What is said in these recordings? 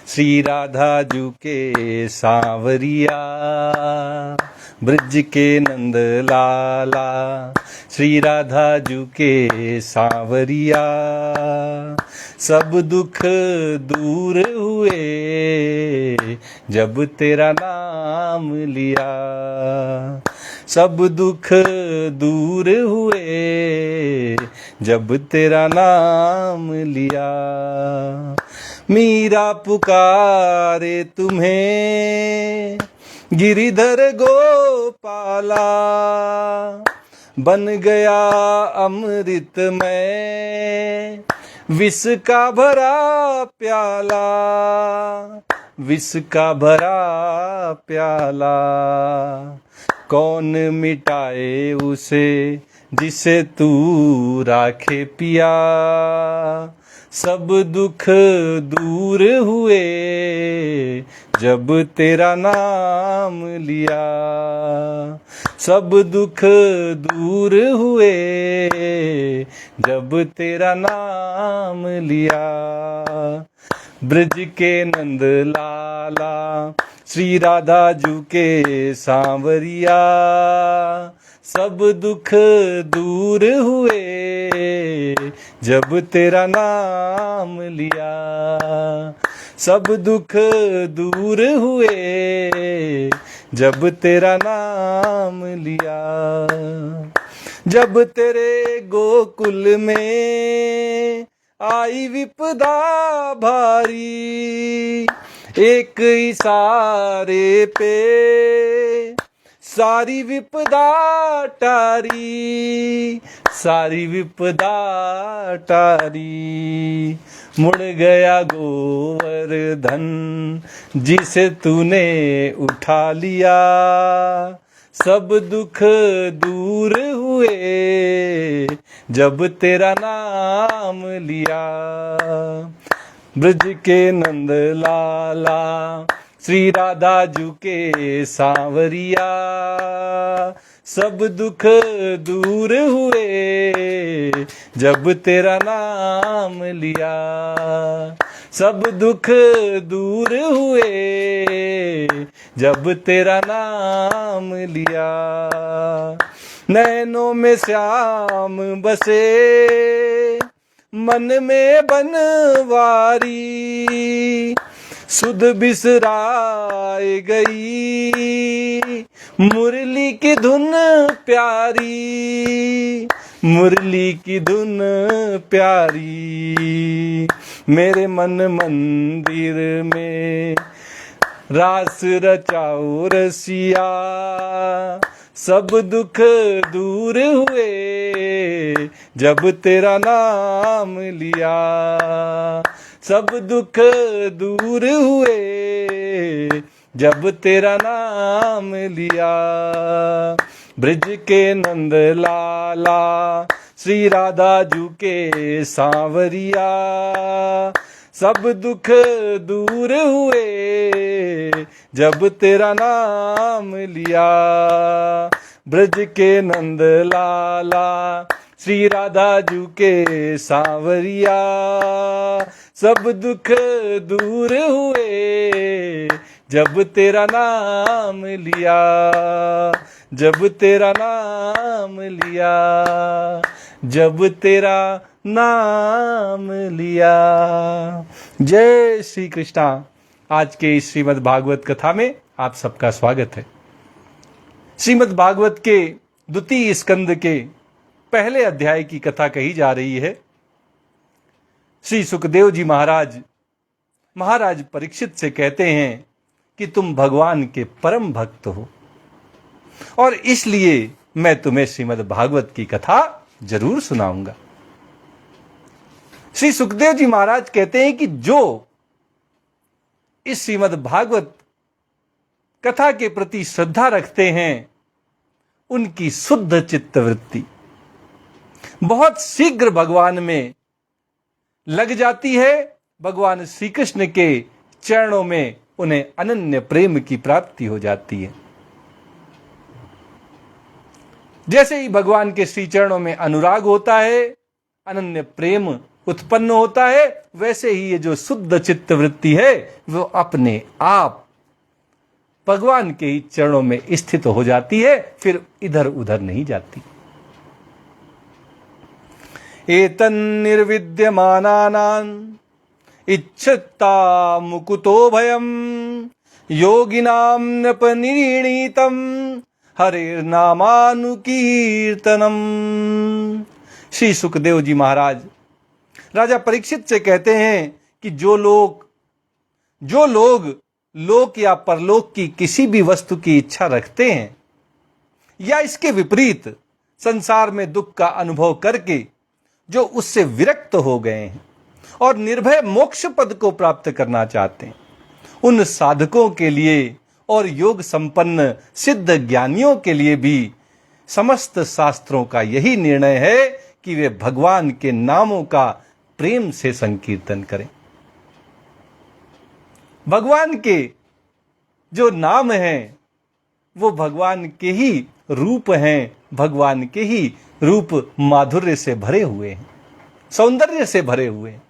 श्री राधा जू के सांवरिया, ब्रज के नंद लाला। श्री राधा जू के सांवरिया, सब दुख दूर हुए जब तेरा नाम लिया। सब दुख दूर हुए जब तेरा नाम लिया। मीरा पुकारे तुम्हें गिरिधर गोपाला, बन गया अमृतमय विष का भरा प्याला। विष का भरा प्याला, कौन मिटाए उसे जिसे तू राखे पिया। सब दुख दूर हुए जब तेरा नाम लिया। सब दुख दूर हुए जब तेरा नाम लिया। ब्रज के नंद लाला, श्री राधा जू के सांवरिया, सब दुख दूर हुए जब तेरा नाम लिया। सब दुख दूर हुए जब तेरा नाम लिया। जब तेरे गोकुल में आई विपदा भारी, एक इशारे पे सारी विपदा टारी। सारी विपदा टारी, मुड़ गया गोवर्धन जिसे तूने उठा लिया। सब दुख दूर हुए जब तेरा नाम लिया। ब्रज के नंद लाला, श्री राधा जू के सांवरिया, सब दुख दूर हुए जब तेरा नाम लिया। सब दुख दूर हुए जब तेरा नाम लिया। नैनों में श्याम बसे, मन में बनवारी, सुध बिसराए गई मुरली की धुन प्यारी। मुरली की धुन प्यारी, मेरे मन मंदिर में रास रचाओ रसिया। सब दुख दूर हुए जब तेरा नाम लिया। सब दुख दूर हुए जब तेरा नाम लिया। ब्रज के नंद लाला, श्री राधा जू के सांवरिया, सब दुख दूर हुए जब तेरा नाम लिया। ब्रज के नंद लाला, श्री राधा जू के सांवरिया, सब दुख दूर हुए जब तेरा नाम लिया। जब तेरा नाम लिया। जब तेरा नाम लिया। जय श्री कृष्णा। आज के इस श्रीमद् भागवत कथा में आप सबका स्वागत है। श्रीमद् भागवत के द्वितीय स्कंद के पहले अध्याय की कथा कही जा रही है। श्री सुखदेव जी महाराज परीक्षित से कहते हैं कि तुम भगवान के परम भक्त हो और इसलिए मैं तुम्हें श्रीमद् भागवत की कथा जरूर सुनाऊंगा। श्री सुखदेव जी महाराज कहते हैं कि जो इस श्रीमद् भागवत कथा के प्रति श्रद्धा रखते हैं उनकी शुद्ध चित्तवृत्ति बहुत शीघ्र भगवान में लग जाती है। भगवान श्री कृष्ण के चरणों में उन्हें अनन्य प्रेम की प्राप्ति हो जाती है। जैसे ही भगवान के श्री चरणों में अनुराग होता है, अनन्य प्रेम उत्पन्न होता है, वैसे ही ये जो शुद्ध चित्त वृत्ति है वो अपने आप भगवान के ही चरणों में स्थित हो जाती है, फिर इधर उधर नहीं जाती। एतन् निर्विद्यमानानां इच्छता मुकुतो भयम योगिनां नपनिर्णीतम हरेर्नामानुकीर्तनम। श्री सुखदेव जी महाराज राजा परीक्षित से कहते हैं कि जो लोग लोक या परलोक की किसी भी वस्तु की इच्छा रखते हैं या इसके विपरीत संसार में दुख का अनुभव करके जो उससे विरक्त हो गए हैं और निर्भय मोक्ष पद को प्राप्त करना चाहते हैं, उन साधकों के लिए और योग संपन्न सिद्ध ज्ञानियों के लिए भी समस्त शास्त्रों का यही निर्णय है कि वे भगवान के नामों का प्रेम से संकीर्तन करें। भगवान के जो नाम हैं वो भगवान के ही रूप हैं, भगवान के ही रूप माधुर्य से भरे हुए हैं, सौंदर्य से भरे हुए हैं।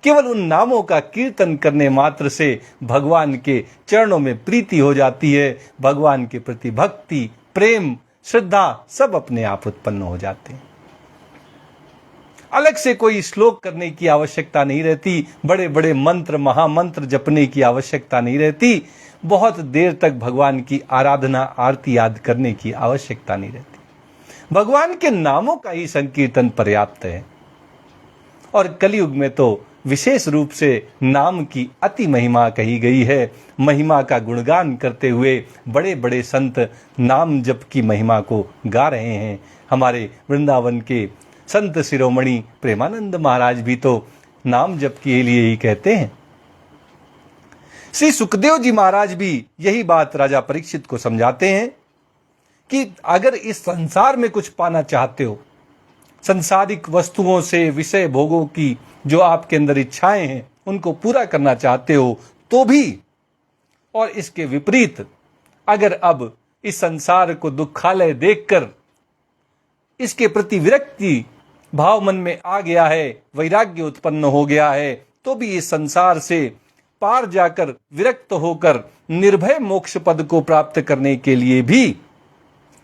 केवल उन नामों का कीर्तन करने मात्र से भगवान के चरणों में प्रीति हो जाती है, भगवान के प्रति भक्ति, प्रेम, श्रद्धा सब अपने आप उत्पन्न हो जाते हैं। अलग से कोई श्लोक करने की आवश्यकता नहीं रहती, बड़े बड़े मंत्र महामंत्र जपने की आवश्यकता नहीं रहती, बहुत देर तक भगवान की आराधना आरती याद करने की आवश्यकता नहीं रहती। भगवान के नामों का ही संकीर्तन पर्याप्त है। और कलयुग में तो विशेष रूप से नाम की अति महिमा कही गई है। महिमा का गुणगान करते हुए बड़े बड़े संत नाम जप की महिमा को गा रहे हैं। हमारे वृंदावन के संत शिरोमणि प्रेमानंद महाराज भी तो नाम जप के लिए ही कहते हैं। श्री सुखदेव जी महाराज भी यही बात राजा परीक्षित को समझाते हैं कि अगर इस संसार में कुछ पाना चाहते हो, संसारिक वस्तुओं से, विषय भोगों की जो आपके अंदर इच्छाएं हैं उनको पूरा करना चाहते हो तो भी, और इसके विपरीत अगर अब इस संसार को दुखालय देखकर इसके प्रति विरक्ति भाव मन में आ गया है, वैराग्य उत्पन्न हो गया है, तो भी इस संसार से पार जाकर विरक्त होकर निर्भय मोक्ष पद को प्राप्त करने के लिए भी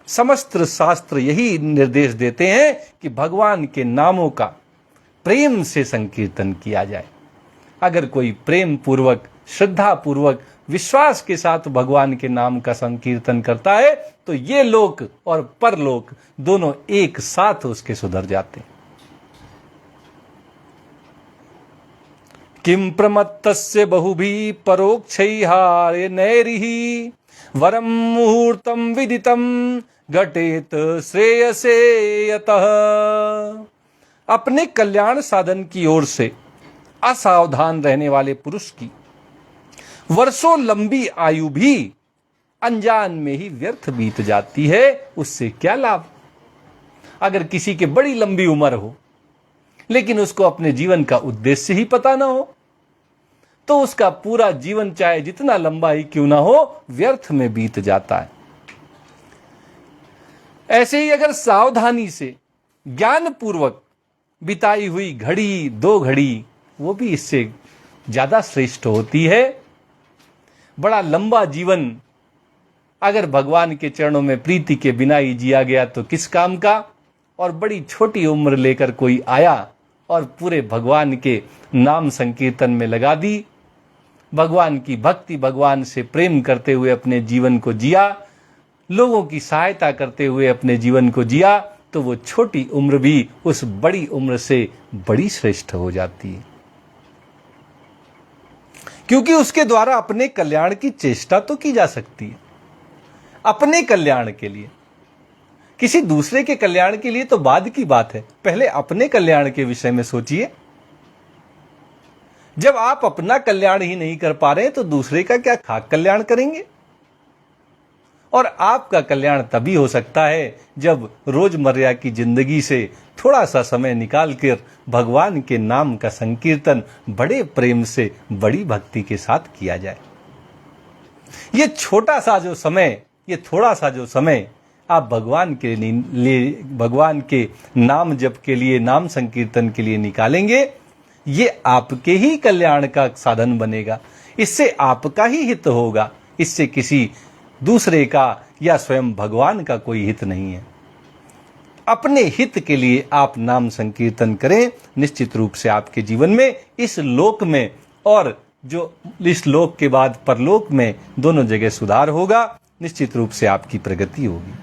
समस्त शास्त्र यही निर्देश देते हैं कि भगवान के नामों का प्रेम से संकीर्तन किया जाए। अगर कोई प्रेम पूर्वक, श्रद्धा पूर्वक, विश्वास के साथ भगवान के नाम का संकीर्तन करता है तो ये लोक और परलोक दोनों एक साथ उसके सुधर जाते हैं। किम प्रमत्तस्य बहुभी परोक्षैहारे नैरिहि वरम मुहूर्तम विदितम घटेत श्रेयसे यतः। अपने कल्याण साधन की ओर से असावधान रहने वाले पुरुष की वर्षों लंबी आयु भी अनजान में ही व्यर्थ बीत जाती है। उससे क्या लाभ? अगर किसी की बड़ी लंबी उम्र हो लेकिन उसको अपने जीवन का उद्देश्य ही पता ना हो तो उसका पूरा जीवन चाहे जितना लंबा ही क्यों ना हो व्यर्थ में बीत जाता है। ऐसे ही अगर सावधानी से ज्ञान पूर्वक बिताई हुई घड़ी, 2 घड़ी, वो भी इससे ज्यादा श्रेष्ठ होती है। बड़ा लंबा जीवन अगर भगवान के चरणों में प्रीति के बिना ही जिया गया तो किस काम का। और बड़ी छोटी उम्र लेकर कोई आया और पूरे भगवान के नाम संकीर्तन में लगा दी, भगवान की भक्ति, भगवान से प्रेम करते हुए अपने जीवन को जिया, लोगों की सहायता करते हुए अपने जीवन को जिया, तो वो छोटी उम्र भी उस बड़ी उम्र से बड़ी श्रेष्ठ हो जाती है। क्योंकि उसके द्वारा अपने कल्याण की चेष्टा तो की जा सकती है, अपने कल्याण के लिए। किसी दूसरे के कल्याण के लिए तो बाद की बात है, पहले अपने कल्याण के विषय में सोचिए। जब आप अपना कल्याण ही नहीं कर पा रहे तो दूसरे का क्या खाक कल्याण करेंगे। और आपका कल्याण तभी हो सकता है जब रोजमर्रा की जिंदगी से थोड़ा सा समय निकालकर भगवान के नाम का संकीर्तन बड़े प्रेम से, बड़ी भक्ति के साथ किया जाए। ये छोटा सा जो समय, ये थोड़ा सा जो समय आप भगवान के नाम जप के लिए, नाम संकीर्तन के लिए निकालेंगे, ये आपके ही कल्याण का साधन बनेगा। इससे आपका ही हित होगा, इससे किसी दूसरे का या स्वयं भगवान का कोई हित नहीं है। अपने हित के लिए आप नाम संकीर्तन करें, निश्चित रूप से आपके जीवन में, इस लोक में और जो इस लोक के बाद परलोक में, दोनों जगह सुधार होगा, निश्चित रूप से आपकी प्रगति होगी।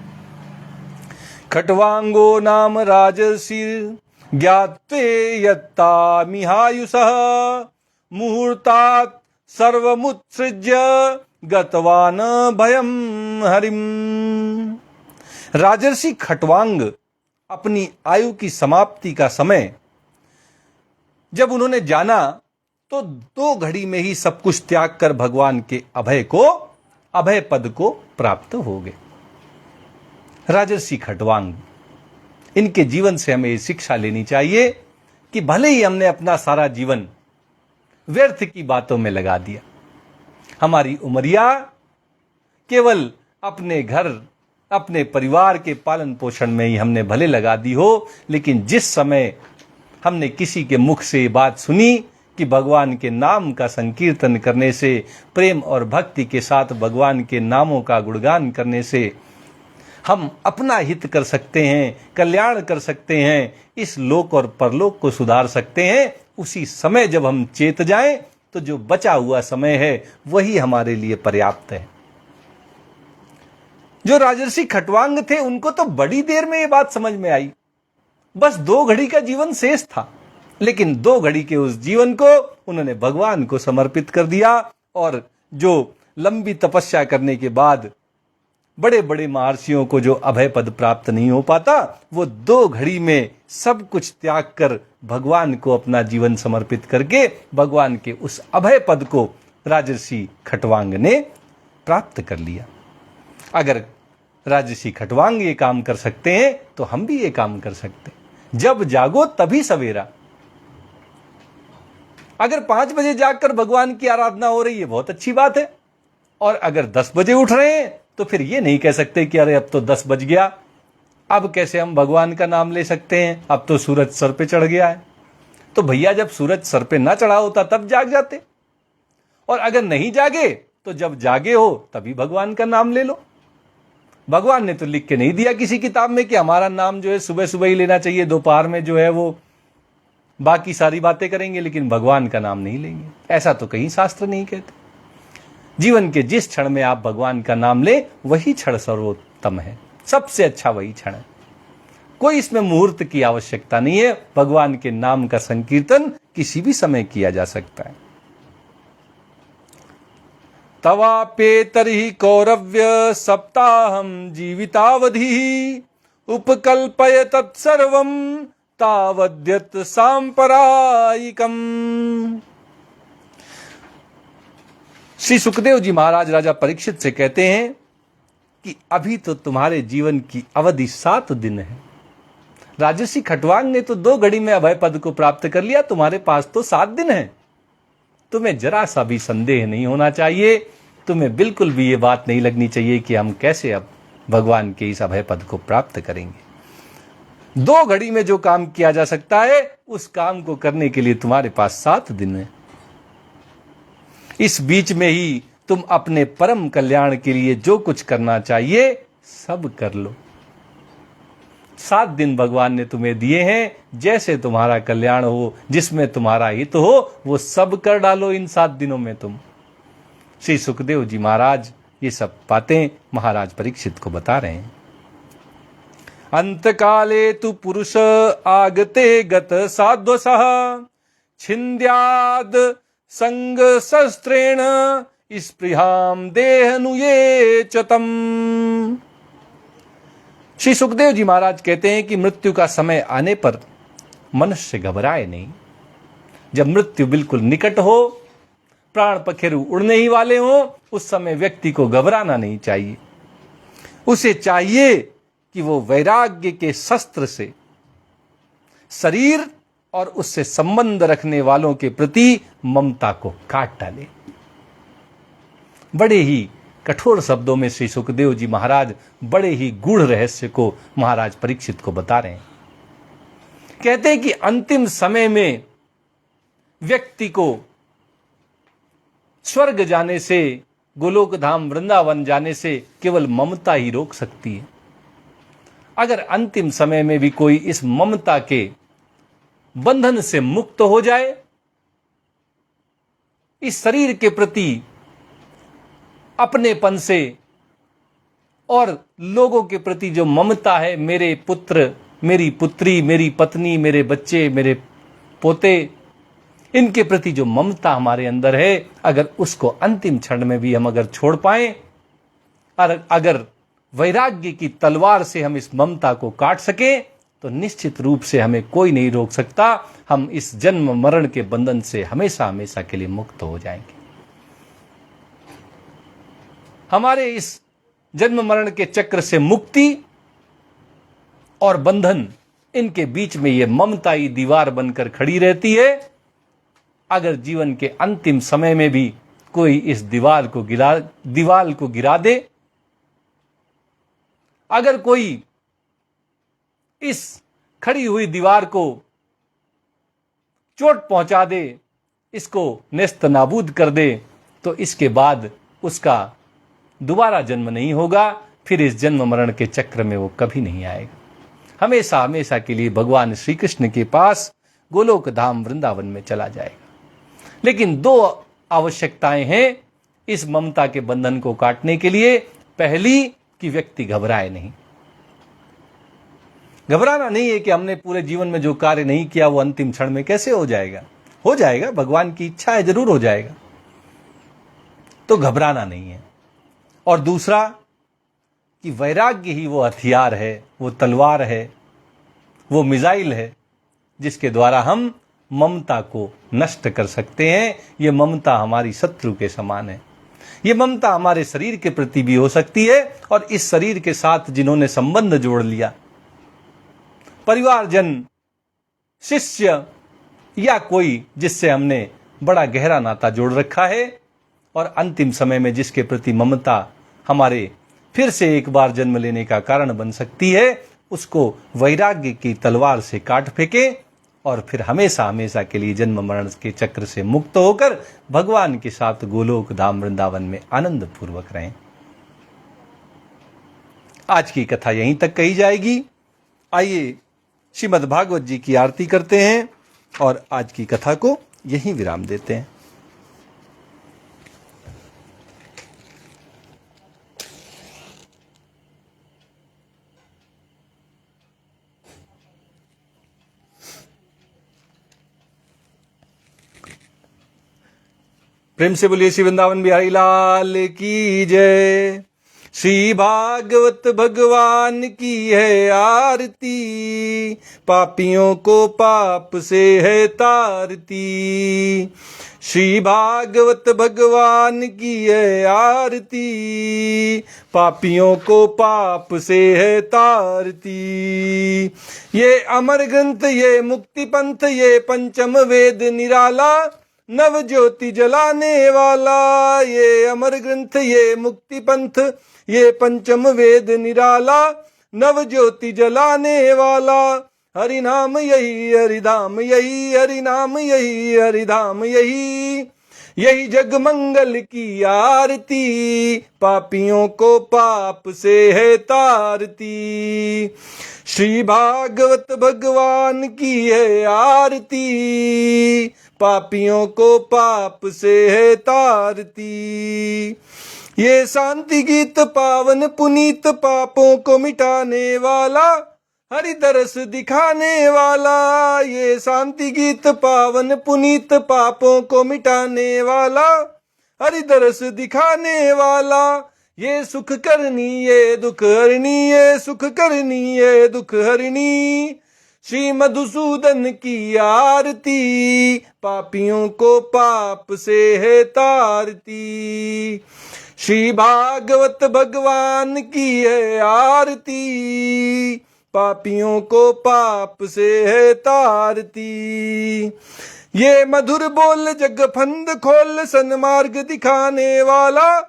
खट्वांगो नाम राजर्षिर् ज्ञात्वे यत्ता मिहायुषः मुहूर्तात् सर्वमुत्सृज्य गतवान भयम हरिम। राजर्षि खट्वांग अपनी आयु की समाप्ति का समय जब उन्होंने जाना तो 2 घड़ी में ही सब कुछ त्याग कर भगवान के अभय पद को प्राप्त हो गए। राजर्षि खट्वांग, इनके जीवन से हमें शिक्षा लेनी चाहिए कि भले ही हमने अपना सारा जीवन व्यर्थ की बातों में लगा दिया, हमारी उमरिया केवल अपने घर, अपने परिवार के पालन पोषण में ही हमने भले लगा दी हो, लेकिन जिस समय हमने किसी के मुख से बात सुनी कि भगवान के नाम का संकीर्तन करने से, प्रेम और भक्ति के साथ भगवान के नामों का गुणगान करने से हम अपना हित कर सकते हैं, कल्याण कर सकते हैं, इस लोक और परलोक को सुधार सकते हैं, उसी समय जब हम चेत जाएं तो जो बचा हुआ समय है वही हमारे लिए पर्याप्त है। जो राजर्षि खट्वांग थे उनको तो बड़ी देर में ये बात समझ में आई, बस 2 घड़ी का जीवन शेष था, लेकिन 2 घड़ी के उस जीवन को उन्होंने भगवान को समर्पित कर दिया। और जो लंबी तपस्या करने के बाद बड़े बड़े महर्षियों को जो अभय पद प्राप्त नहीं हो पाता, वो 2 घड़ी में सब कुछ त्याग कर भगवान को अपना जीवन समर्पित करके भगवान के उस अभय पद को राजर्षि खट्वांग ने प्राप्त कर लिया। अगर राजर्षि खट्वांग ये काम कर सकते हैं तो हम भी ये काम कर सकते हैं। जब जागो तभी सवेरा। अगर 5 बजे जागकर भगवान की आराधना हो रही है, बहुत अच्छी बात है, और अगर 10 बजे उठ रहे हैं तो फिर ये नहीं कह सकते कि अरे अब तो 10 बज गया, अब कैसे हम भगवान का नाम ले सकते हैं, अब तो सूरज सर पे चढ़ गया है। तो भैया जब सूरज सर पे ना चढ़ा होता तब जाग जाते, और अगर नहीं जागे तो जब जागे हो तभी भगवान का नाम ले लो। भगवान ने तो लिख के नहीं दिया किसी किताब में कि हमारा नाम जो है सुबह सुबह ही लेना चाहिए, दोपहर में जो है वो बाकी सारी बातें करेंगे, लेकिन भगवान का नाम नहीं लेंगे। ऐसा तो कहीं शास्त्र नहीं कहते। जीवन के जिस क्षण में आप भगवान का नाम ले वही क्षण सर्वोत्तम है, सबसे अच्छा वही क्षण है। कोई इसमें मुहूर्त की आवश्यकता नहीं है। भगवान के नाम का संकीर्तन किसी भी समय किया जा सकता है। तवापेतर्हि कौरव्य सप्ताहम जीवितावधि उपकल्पय तत्सर्वं तावद्यत सांपरायिकम। श्री सुखदेव जी महाराज राजा परीक्षित से कहते हैं कि अभी तो तुम्हारे जीवन की अवधि 7 दिन है। राजर्षि खट्वांग ने तो 2 घड़ी में अभय पद को प्राप्त कर लिया, तुम्हारे पास तो 7 दिन है। तुम्हें जरा सा भी संदेह नहीं होना चाहिए, तुम्हें बिल्कुल भी ये बात नहीं लगनी चाहिए कि हम कैसे अब भगवान के इस अभय पद को प्राप्त करेंगे। 2 घड़ी में जो काम किया जा सकता है उस काम को करने के लिए तुम्हारे पास 7 दिन है। इस बीच में ही तुम अपने परम कल्याण के लिए जो कुछ करना चाहिए सब कर लो। 7 दिन भगवान ने तुम्हें दिए हैं, जैसे तुम्हारा कल्याण हो, जिसमें तुम्हारा हित हो, वो सब कर डालो इन 7 दिनों में तुम। श्री सुखदेव जी महाराज ये सब बातें महाराज परीक्षित को बता रहे हैं। अंतकाले तु पुरुष आगते गत साध्वसः छिन्द्याद संग शस्त्रेण स्पृहाम देहनुये चतम। श्री सुखदेव जी महाराज कहते हैं कि मृत्यु का समय आने पर मनुष्य घबराए नहीं। जब मृत्यु बिल्कुल निकट हो, प्राण पखेरु उड़ने ही वाले हो, उस समय व्यक्ति को घबराना नहीं चाहिए। उसे चाहिए कि वो वैराग्य के शस्त्र से शरीर और उससे संबंध रखने वालों के प्रति ममता को काट डाले। बड़े ही कठोर शब्दों में श्री सुखदेव जी महाराज बड़े ही गूढ़ रहस्य को महाराज परीक्षित को बता रहे हैं। कहते हैं कि अंतिम समय में व्यक्ति को स्वर्ग जाने से, गोलोक धाम वृंदावन जाने से केवल ममता ही रोक सकती है। अगर अंतिम समय में भी कोई इस ममता के बंधन से मुक्त हो जाए, इस शरीर के प्रति अपनेपन से और लोगों के प्रति जो ममता है, मेरे पुत्र, मेरी पुत्री, मेरी पत्नी, मेरे बच्चे, मेरे पोते, इनके प्रति जो ममता हमारे अंदर है, अगर उसको अंतिम क्षण में भी हम अगर छोड़ पाएं और अगर वैराग्य की तलवार से हम इस ममता को काट सकें, तो निश्चित रूप से हमें कोई नहीं रोक सकता। हम इस जन्म मरण के बंधन से हमेशा हमेशा के लिए मुक्त हो जाएंगे। हमारे इस जन्म मरण के चक्र से मुक्ति और बंधन, इनके बीच में यह ममताई दीवार बनकर खड़ी रहती है। अगर जीवन के अंतिम समय में भी कोई इस दीवार को गिरा दे, अगर कोई इस खड़ी हुई दीवार को चोट पहुंचा दे, इसको नेस्त नाबूद कर दे, तो इसके बाद उसका दोबारा जन्म नहीं होगा। फिर इस जन्म मरण के चक्र में वो कभी नहीं आएगा। हमेशा हमेशा के लिए भगवान श्री कृष्ण के पास गोलोक धाम वृंदावन में चला जाएगा। लेकिन दो आवश्यकताएं हैं इस ममता के बंधन को काटने के लिए। पहली, कि व्यक्ति घबराए नहीं। घबराना नहीं है कि हमने पूरे जीवन में जो कार्य नहीं किया वो अंतिम क्षण में कैसे हो जाएगा। हो जाएगा, भगवान की इच्छा है, जरूर हो जाएगा, तो घबराना नहीं है। और दूसरा, कि वैराग्य ही वो हथियार है, वो तलवार है, वो मिसाइल है जिसके द्वारा हम ममता को नष्ट कर सकते हैं। ये ममता हमारी शत्रु के समान है। ये ममता हमारे शरीर के प्रति भी हो सकती है, और इस शरीर के साथ जिन्होंने संबंध जोड़ लिया, परिवारजन, शिष्य या कोई जिससे हमने बड़ा गहरा नाता जोड़ रखा है, और अंतिम समय में जिसके प्रति ममता हमारे फिर से एक बार जन्म लेने का कारण बन सकती है, उसको वैराग्य की तलवार से काट फेंके और फिर हमेशा हमेशा के लिए जन्म मरण के चक्र से मुक्त होकर भगवान के साथ गोलोक धाम वृंदावन में आनंद पूर्वक रहें। आज की कथा यहीं तक कही जाएगी। आइए श्रीमद् भागवत जी की आरती करते हैं और आज की कथा को यहीं विराम देते हैं। प्रेम से बोलिए श्री वृंदावन बिहारी लाल की जय। श्री भागवत भगवान की है आरती, पापियों को पाप से है तारती। श्री भागवत भगवान की है आरती, पापियों को पाप से है तारती। ये अमर ग्रंथ, ये मुक्ति पंथ, ये पंचम वेद निराला, नव ज्योति जलाने वाला। ये अमर ग्रंथ, ये मुक्ति पंथ, ये पंचम वेद निराला, नव ज्योति जलाने वाला। हरि नाम यही हरिधाम यही, हरि नाम यही हरिधाम यही, यही जग मंगल की आरती, पापियों को पाप से है तारती। श्री भागवत भगवान की है आरती, पापियों को पाप से है तारती। ये शांति गीत पावन पुनीत, पापों को मिटाने वाला, हरि दरस दिखाने वाला। ये शांति गीत पावन पुनीत, पापों को मिटाने वाला, हरि दरस दिखाने वाला। ये सुख करनी ये दुख हरनी, ये सुख करनी ये दुख हरनी। श्री मधुसूदन की आरती, पापियों को पाप से है तारती। श्री भागवत भगवान की है आरती, पापियों को पाप से है तारती। ये मधुर बोल जग फंद खोल, सन्मार्ग दिखाने वाला,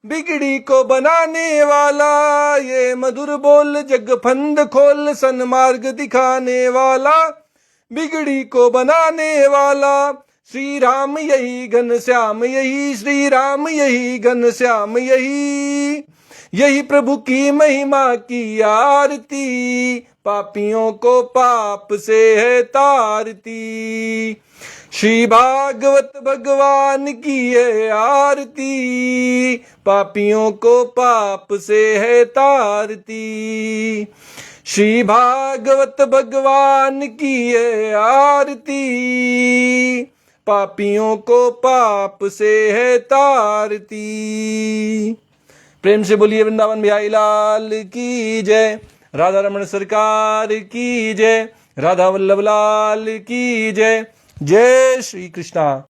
बिगड़ी को बनाने वाला, ये मधुर बोल जग फंद खोल, सन्मार्ग दिखाने वाला, बिगड़ी को बनाने वाला। श्री राम यही घनश्याम यही, श्री राम यही घनश्याम यही, यही प्रभु की महिमा की आरती, पापियों को पाप से है तारती। श्री भागवत भगवान की है आरती, पापियों को पाप से है तारती। श्री भागवत भगवान की है आरती, पापियों को पाप से है तारती। प्रेम से बोलिए वृंदावन बिहारी लाल की जय, राधा रमण सरकार की जय, राधा वल्लभ लाल की जय। जय श्री कृष्णा।